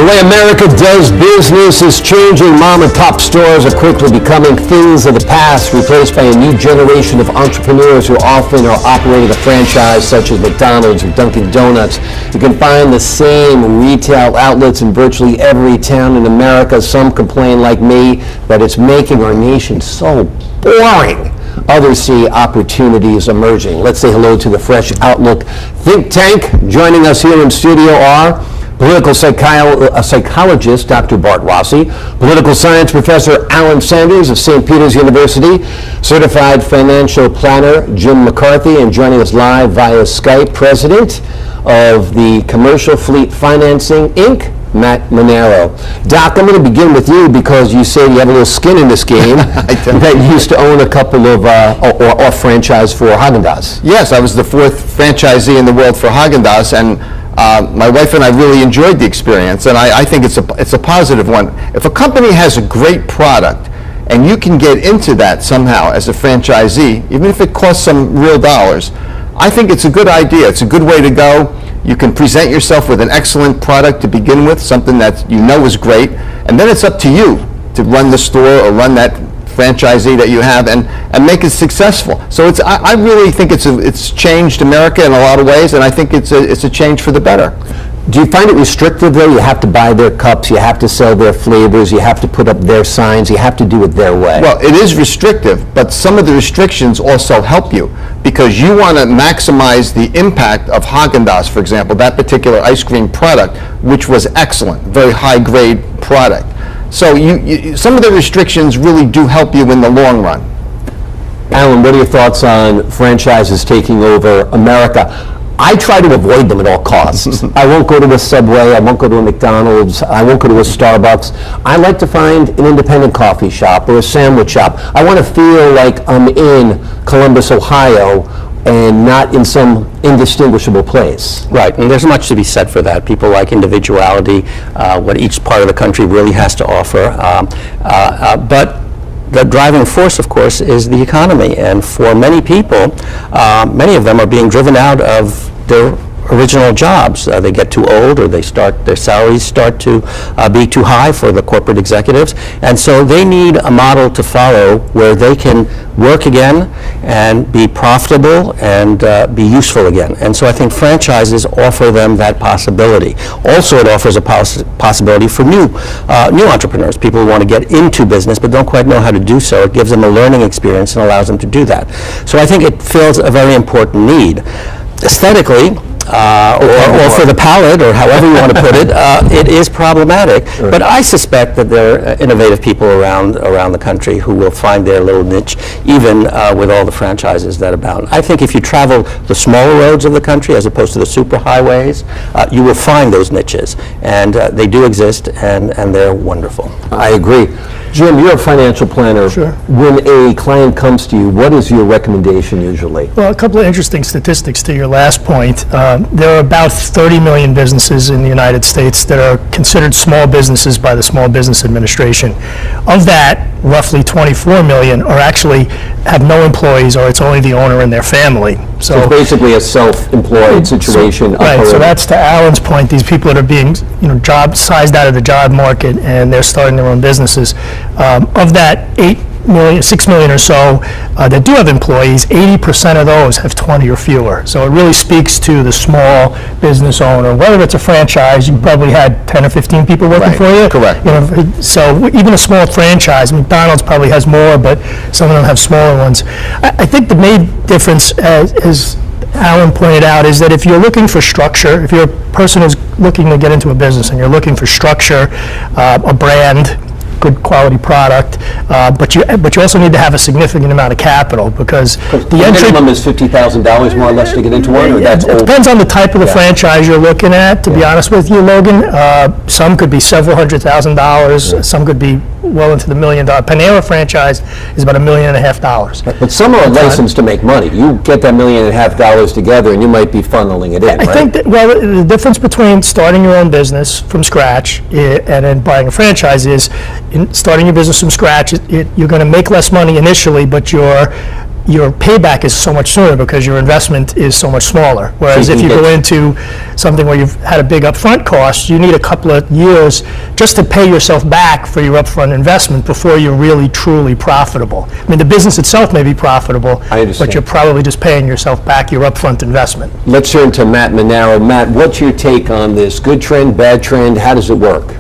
The way America does business is changing. Mom and pop stores are quickly becoming things of the past, replaced by a new generation of entrepreneurs who often are operating a franchise such as McDonald's or Dunkin' Donuts. You can find the same retail outlets in virtually every town in America. Some complain, like me, that it's making our nation so boring. Others see opportunities emerging. Let's say hello to the Fresh Outlook think tank. Joining us here in studio are political psychologist Dr. Bart Rossi, political science professor Alan Sanders of St. Peter's University, certified financial planner Jim McCarthy, and joining us live via Skype, president of the Commercial Fleet Financing, Inc., Matt Monero. Doc, I'm going to begin with you because you say you have a little skin in this game. That you used to own a couple of or franchise for Haagen-Dazs. Yes, I was the fourth franchisee in the world for Haagen-Dazs, and my wife and I really enjoyed the experience, and I think it's a positive one. If a company has a great product and you can get into that somehow as a franchisee, even if it costs some real dollars, I think it's a good idea. It's a good way to go. You can present yourself with an excellent product to begin with, something that you know is great, and then it's up to you to run the store or run that franchisee that you have and make it successful. So I really think it's changed America in a lot of ways, and I think it's a change for the better. Do you find it restrictive though? You have to buy their cups, you have to sell their flavors, you have to put up their signs, you have to do it their way. Well, it is restrictive, but some of the restrictions also help you because you want to maximize the impact of Haagen-Dazs, for example, that particular ice cream product, which was excellent, very high grade product. So some of the restrictions really do help you in the long run. Alan, what are your thoughts on franchises taking over America? I try to avoid them at all costs. I won't go to a Subway, I won't go to a McDonald's, I won't go to a Starbucks. I like to find an independent coffee shop or a sandwich shop. I want to feel like I'm in Columbus, Ohio, and not in some indistinguishable place. Right, and there's much to be said for that. People like individuality, what each part of the country really has to offer. But the driving force, of course, is the economy, and for many people, many of them are being driven out of their original jobs. They get too old, or their salaries start to be too high for the corporate executives, and so they need a model to follow where they can work again and be profitable and be useful again. And so I think franchises offer them that possibility. Also, it offers a possibility for new entrepreneurs, people who want to get into business but don't quite know how to do so. It gives them a learning experience and allows them to do that. So I think it fills a very important need. Aesthetically, or for the palate, or however you want to put it, it is problematic. Right. But I suspect that there are innovative people around the country who will find their little niche, even with all the franchises that abound. I think if you travel the smaller roads of the country as opposed to the superhighways, you will find those niches, and they do exist, and they're wonderful. I agree. Jim, you're a financial planner. Sure. When a client comes to you, what is your recommendation usually? Well, a couple of interesting statistics to your last point. There are about 30 million businesses in the United States that are considered small businesses by the Small Business Administration. Of that, roughly 24 million are actually have no employees, or it's only the owner and their family. So it's basically a self-employed situation. Right, so that's to Alan's point, these people that are being sized out of the job market, and they're starting their own businesses. Of that 6 million or so that do have employees, 80% of those have 20 or fewer. So it really speaks to the small business owner. Whether it's a franchise, you probably had 10 or 15 people working for you. Correct. So even a small franchise, McDonald's probably has more, but some of them have smaller ones. I think the main difference, as Alan pointed out, is that if you're looking for structure, if you're a person who's looking to get into a business and you're looking for structure, a brand, good quality product, but you also need to have a significant amount of capital, because the minimum is $50,000 more or less to get into one, or that's it depends on the type of the franchise you're looking at, to be honest with you, Logan. Some could be several $100,000, some could be well into the $1 million. Panera franchise is about $1.5 million. But some are licensed to make money. You get that $1.5 million together, and you might be funneling it in. I think that, well, the difference between starting your own business from scratch and then buying a franchise is, in starting your business from scratch, you're going to make less money initially, but you're your payback is so much sooner because your investment is so much smaller. Whereas So you if you can go get- into something where you've had a big upfront cost, you need a couple of years just to pay yourself back for your upfront investment before you're really truly profitable. I mean, the business itself may be profitable, I understand. but you're probably just paying yourself back your upfront investment. Let's turn to Matt Monaro. Matt, what's your take on this? Good trend, bad trend? How does it work?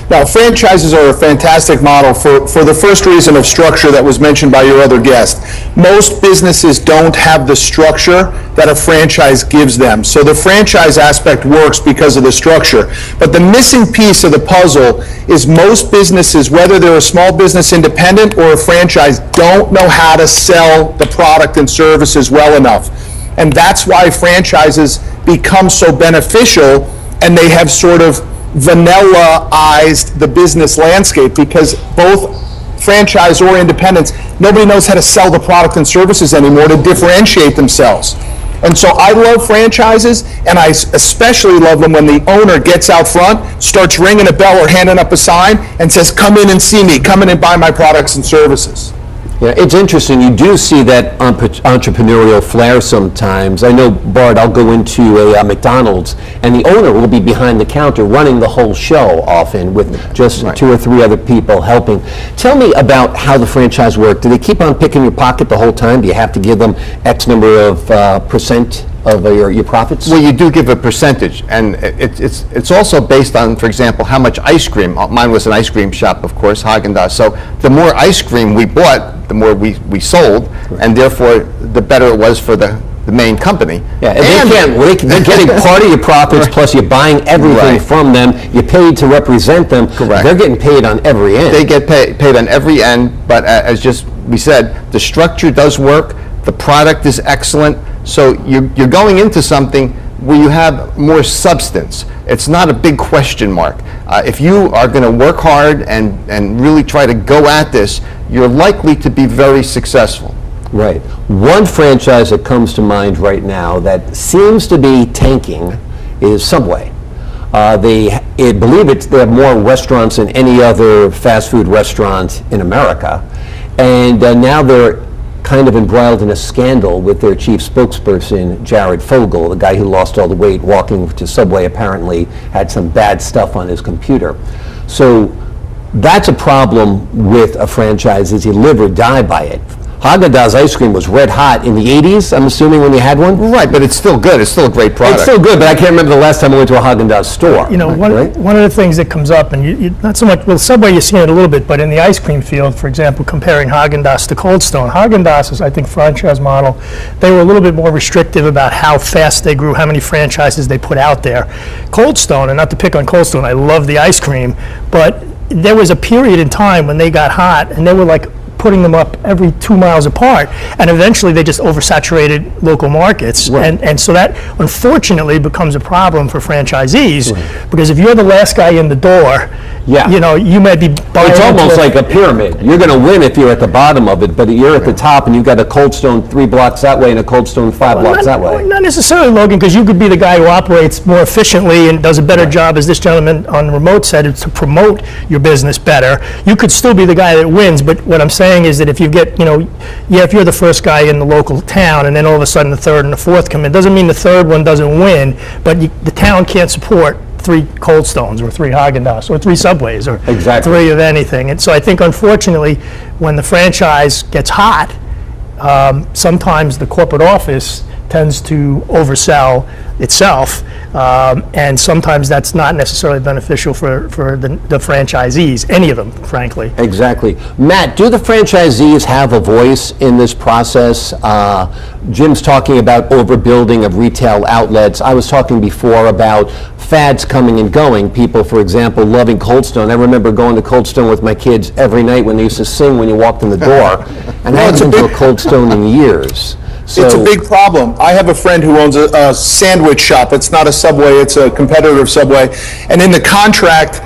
Now, franchises are a fantastic model for the first reason of structure that was mentioned by your other guest. Most businesses don't have the structure that a franchise gives them. So the franchise aspect works because of the structure. But the missing piece of the puzzle is most businesses, whether they're a small business independent or a franchise, don't know how to sell the product and services well enough. And that's why franchises become so beneficial, and they have sort of vanilla-ized the business landscape, because both franchise or independents, nobody knows how to sell the product and services anymore to differentiate themselves. And so I love franchises, and I especially love them when the owner gets out front, starts ringing a bell or handing up a sign, and says, come in and see me, come in and buy my products and services. Yeah, it's interesting. You do see that entrepreneurial flair sometimes. I know, Bart, I'll go into a McDonald's, and the owner will be behind the counter running the whole show often with just Right. 2 or 3 other people helping. Tell me about how the franchise work. Do they keep on picking your pocket the whole time? Do you have to give them X number of percent of your profits? Well, you do give a percentage, and it's also based on, for example, how much ice cream. Mine was an ice cream shop, of course, Haagen-Dazs. So the more ice cream we bought, the more we sold, and therefore the better it was for the main company. Yeah, and they're getting part of your profits, plus you're buying everything Right. from them. You're paid to represent them. Correct. They're getting paid on every end. They get paid on every end, but as just we said, the structure does work, the product is excellent, so you're going into something where you have more substance. It's not a big question mark. If you are going to work hard and really try to go at this, you're likely to be very successful. Right. One franchise that comes to mind right now that seems to be tanking is Subway. They have more restaurants than any other fast food restaurant in America, and now they're kind of embroiled in a scandal with their chief spokesperson, Jared Fogle, the guy who lost all the weight walking to Subway, apparently had some bad stuff on his computer. So that's a problem with a franchise, is you live or die by it. Haagen-Dazs ice cream was red hot in the 80s, I'm assuming, when you had one? Right, but it's still good. It's still a great product. It's still good, but I can't remember the last time I went to a Haagen-Dazs store. You know, right? one of the things that comes up, and you not so much, well, Subway you're seeing it a little bit, but in the ice cream field, for example, comparing Haagen-Dazs to Cold Stone, Haagen-Dazs' I think franchise model, they were a little bit more restrictive about how fast they grew, how many franchises they put out there. Cold Stone, and not to pick on Cold Stone, I love the ice cream, but there was a period in time when they got hot, and they were like putting them up every 2 miles apart, and eventually they just oversaturated local markets. Right. And so that unfortunately becomes a problem for franchisees, because if you're the last guy in the door, Yeah. you know, you might be buying It's almost into like a pyramid. You're going to win if you're at the bottom of it, but you're at the top and you've got a Cold Stone 3 blocks that way and a Cold Stone 5 blocks that way. Not necessarily, Logan, because you could be the guy who operates more efficiently and does a better job, as this gentleman on the remote said, to promote your business better. You could still be the guy that wins, but what I'm saying is that if you get, you know, if you're the first guy in the local town and then all of a sudden the third and the fourth come in, doesn't mean the third one doesn't win, but the town can't support 3 Cold Stones or 3 Haagen-Dazs or 3 Subways or Exactly. 3 of anything. And so I think, unfortunately, when the franchise gets hot, sometimes the corporate office tends to oversell itself, and sometimes that's not necessarily beneficial for the franchisees, any of them, frankly. Exactly. Matt, do the franchisees have a voice in this process? Jim's talking about overbuilding of retail outlets. I was talking before about fads coming and going. People, for example, loving Cold Stone. I remember going to Cold Stone with my kids every night when they used to sing when you walked in the door, and I haven't been to a Cold Stone in years. So, It's a big problem. I have a friend who owns a sandwich shop. It's not a Subway, it's a competitor of Subway. And in the contract,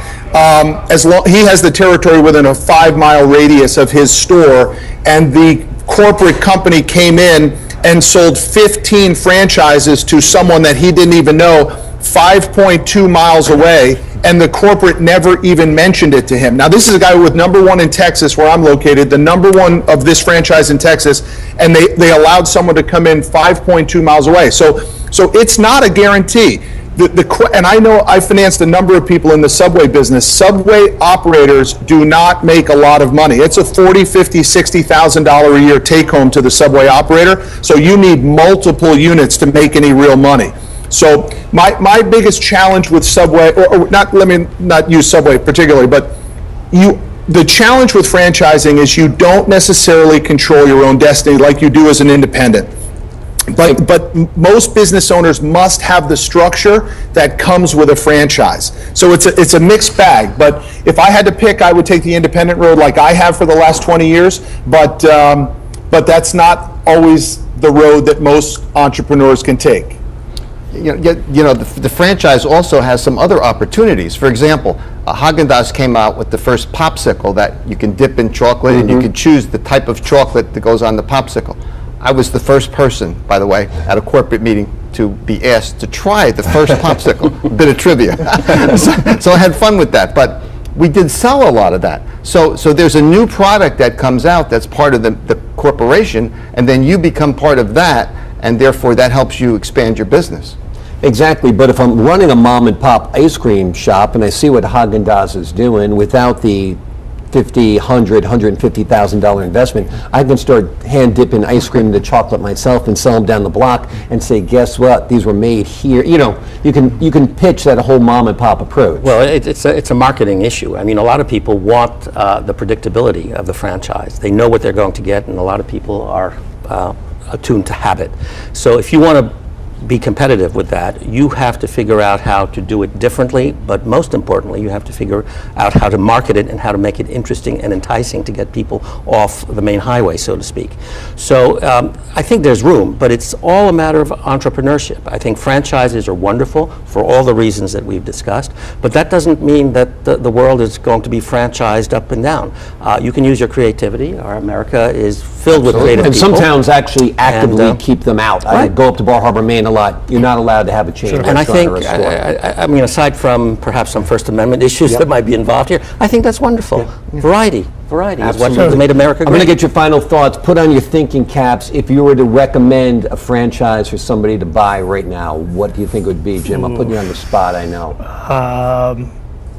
he has the territory within a 5-mile radius of his store, and the corporate company came in and sold 15 franchises to someone that he didn't even know 5.2 miles away, and the corporate never even mentioned it to him. Now, this is a guy with #1 in Texas, where I'm located, the #1 of this franchise in Texas, and they allowed someone to come in 5.2 miles away. So it's not a guarantee. And I know I financed a number of people in the Subway business. Subway operators do not make a lot of money. It's a $40,000, $50,000, $60,000 a year take home to the Subway operator. So you need multiple units to make any real money. So my biggest challenge with Subway, or not, let me not use Subway particularly, but the challenge with franchising is you don't necessarily control your own destiny like you do as an independent. But most business owners must have the structure that comes with a franchise. So it's a mixed bag. But if I had to pick, I would take the independent road like I have for the last 20 years. But that's not always the road that most entrepreneurs can take. The franchise also has some other opportunities. For example, Haagen-Dazs came out with the first popsicle that you can dip in chocolate, and you can choose the type of chocolate that goes on the popsicle. I was the first person, by the way, at a corporate meeting to be asked to try the first popsicle. A bit of trivia. So I had fun with that. But we did sell a lot of that. So there's a new product that comes out that's part of the corporation, and then you become part of that, and therefore that helps you expand your business. Exactly, but if I'm running a mom and pop ice cream shop and I see what Haagen-Dazs is doing without the $50,000, $100,000, $150,000 investment, I can start hand dipping ice cream into chocolate myself and sell them down the block and say, guess what? These were made here. You know, you can pitch that whole mom and pop approach. Well, it's a marketing issue. I mean, a lot of people want the predictability of the franchise. They know what they're going to get, and a lot of people are attuned to habit. So if you want to be competitive with that, you have to figure out how to do it differently, but most importantly, you have to figure out how to market it and how to make it interesting and enticing to get people off the main highway, so to speak. So I think there's room, but it's all a matter of entrepreneurship. I think franchises are wonderful for all the reasons that we've discussed, but that doesn't mean that the world is going to be franchised up and down. You can use your creativity. Our America is filled with creative and people. some towns actually actively And, keep them out. right. I go up to Bar Harbor, Maine a lot. You're not allowed to have a chain And I restaurant think, or a store. I mean, aside from perhaps some First Amendment issues that might be involved here, I think that's wonderful. Variety is what Absolutely. has made America I'm great. going to get your final thoughts. Put on your thinking caps. If you were to recommend a franchise for somebody to buy right now, what do you think it would be, Jim? I'm putting you on the spot, I know.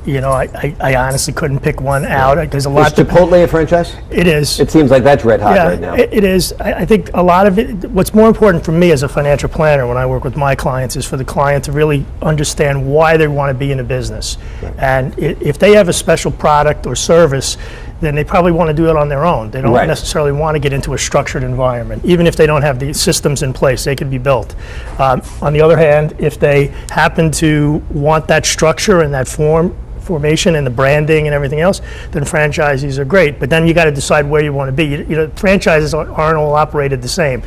You know, I honestly couldn't pick one out. There's a Is lot. Chipotle a franchise? It is. It seems like that's red hot Yeah, right now. it is. I think a lot of it, what's more important for me as a financial planner when I work with my clients is for the client to really understand why they want to be in a business. And if they have a special product or service, then they probably want to do it on their own. They don't Right. necessarily want to get into a structured environment. Even if they don't have the systems in place, they can be built. On the other hand, if they happen to want that structure and that formation and the branding and everything else, then franchisees are great. But then you got to decide where you want to be. You know, franchises aren't all operated the same.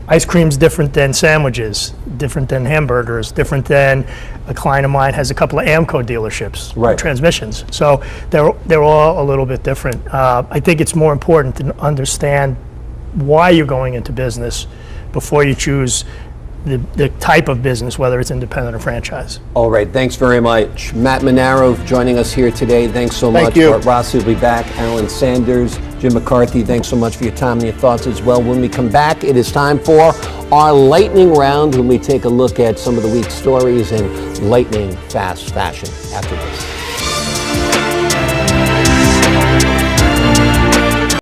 Ice cream's different than sandwiches, different than hamburgers, different than a client of mine has a couple of Amco dealerships, Right. transmissions. So they're all a little bit different. I think it's more important to understand why you're going into business before you choose the type of business, whether it's independent or franchise. All right, thanks very much. Matt Monaro joining us here today. Thanks so much. Thank you. Art Rossi will be back. Alan Sanders, Jim McCarthy, thanks so much for your time and your thoughts as well. When we come back, it is time for our lightning round when we take a look at some of the week's stories in lightning fast fashion after this.